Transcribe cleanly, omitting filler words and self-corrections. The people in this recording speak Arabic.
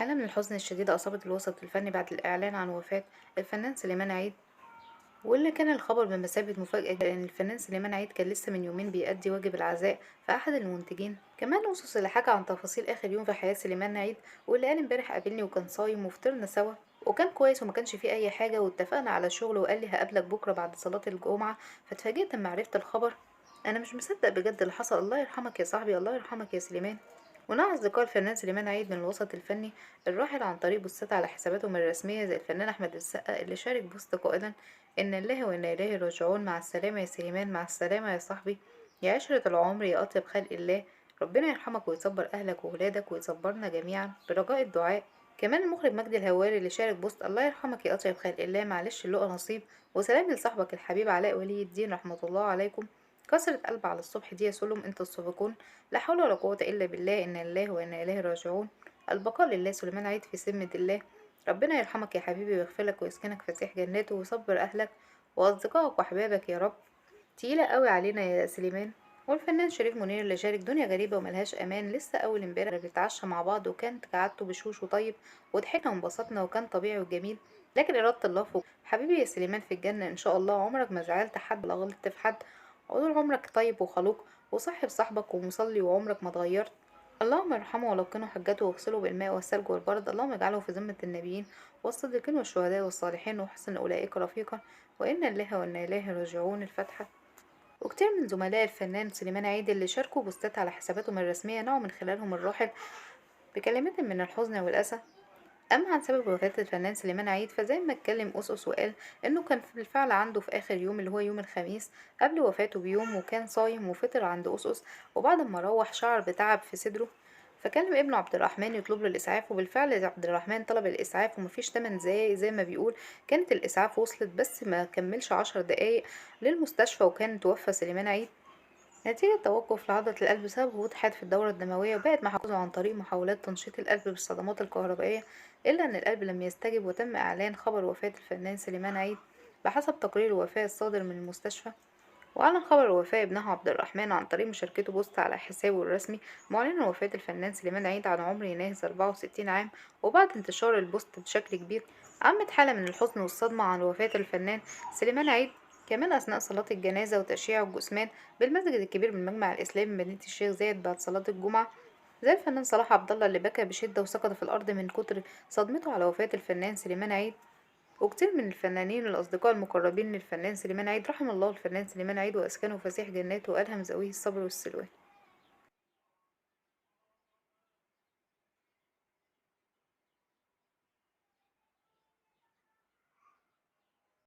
حالة من الحزن الشديد أصابت الوسط الفني بعد الإعلان عن وفاة الفنان سليمان عيد، واللي كان الخبر بمثابة مفاجأة لأن الفنان سليمان عيد كان لسه من يومين بيأدي واجب العزاء في أحد المنتجين. كمان أسس اللي حكى عن تفاصيل آخر يوم في حياة سليمان عيد، واللي قال امبارح قابلني وكان صايم وفطرنا سوا وكان كويس وما كانش فيه أي حاجة واتفقنا على الشغل، وقال لي هقابلك بكرة بعد صلاة الجمعة. فاتفاجئت لما عرفت الخبر. أنا مش مصدق بجد اللي حصل. الله يرحمك يا صاحبي، الله يرحمك يا سليمان. ونوع أصدقاء الفنان سليمان عيد من الوسط الفني الراحل عن طريق بوستات على حساباتهم الرسمية، زي الفنان أحمد السقا اللي شارك بوست قائلا: إن الله وإنا إليه راجعون، مع السلامة يا سليمان، مع السلامة يا صاحبي، يا عشرة العمر، يا أطيب خلق الله. ربنا يرحمك ويصبر أهلك وولادك ويصبرنا جميعا برجاء الدعاء. كمان المخرج مجدي الهواري اللي شارك بوست: الله يرحمك يا أطيب خلق الله، معلش اللقا نصيب، وسلام لصاحبك الحبيب علاء ولي الدين رحمة الله عليكم. كسرة قلب على الصبح دي يا سلم انت السابقون، لا حول ولا قوة إلا بالله، إن الله وإنا إليه راجعون. البقاء لله. سليمان عيد في سمة الله. ربنا يرحمك يا حبيبي ويغفر لك ويسكنك فسيح جناته ويصبر أهلك وأصدقائك وأحبابك يا رب. تقيلة قوي علينا يا سليمان. والفنان شريف منير اللي شارك دنيا غريبة وملهاش أمان لسه أول امبارح بنتعشى مع بعض، وكانت قعدته بشوش وطيب وضحكنا وانبسطنا وكان طبيعي وجميل. لكن إرادة الله فوق. حبيبي يا سليمان في الجنة إن شاء الله، عمرك ما زعلت حد ولا غلطت في حد، وطول عمرك طيب وخلوق وصاحب صاحبك ومصلي وعمرك ما اتغيرت. اللهم ارحمه ولقنه حجته واغسله بالماء والثلج والبرد، اللهم اجعله في ذمة النبيين والصديقين والشهداء والصالحين وحسن أولئك رفيقا، وإنا لله وإنا إليه راجعون. الفاتحة. وكتير من زملاء الفنان سليمان عيد اللي شاركوا بوستات على حساباتهم الرسمية نوعوا من خلالهم الراحل بكلمات من الحزن والأسى. أما عن سبب وفاة الفنان سليمان عيد، فزي ما اتكلم أسس وقال إنه كان بالفعل عنده في آخر يوم اللي هو يوم الخميس قبل وفاته بيوم، وكان صايم وفطر عند أسس، وبعد ما روح شعر بتعب في صدره، فكلم ابنه عبد الرحمن يطلب له الإسعاف. وبالفعل عبد الرحمن طلب الإسعاف، ومفيش 8 دقايق زي ما بيقول كانت الإسعاف وصلت، بس ما كملش 10 دقايق للمستشفى وكان توفى سليمان عيد نتيجة توقف لعضلة القلب بسبب هبوط حاد في الدورة الدموية، وبقت محفوظة عن طريق محاولات تنشيط القلب بالصدمات الكهربائية، إلا أن القلب لم يستجب وتم إعلان خبر وفاة الفنان سليمان عيد بحسب تقرير الوفاة الصادر من المستشفى. وأعلن خبر وفاة ابنه عبد الرحمن عن طريق مشاركته بوست على حسابه الرسمي معلنا وفاة الفنان سليمان عيد عن عمر يناهز 64 عام. وبعد انتشار البوست بشكل كبير عمت حالة من الحزن والصدمة عن وفاة الفنان سليمان عيد. كمان أثناء صلاة الجنازة وتشييع الجثمان بالمسجد الكبير بالمجمع الإسلامي بمدينة الشيخ زايد بعد صلاة الجمعة، زي الفنان صلاح عبد الله اللي بكى بشدة وسقط في الأرض من كتر صدمته على وفاة الفنان سليمان عيد. وكتير من الفنانين الأصدقاء المقربين للفنان سليمان عيد رحم الله الفنان سليمان عيد وأسكنه فسيح جناته وألهم ذويه الصبر والسلوان.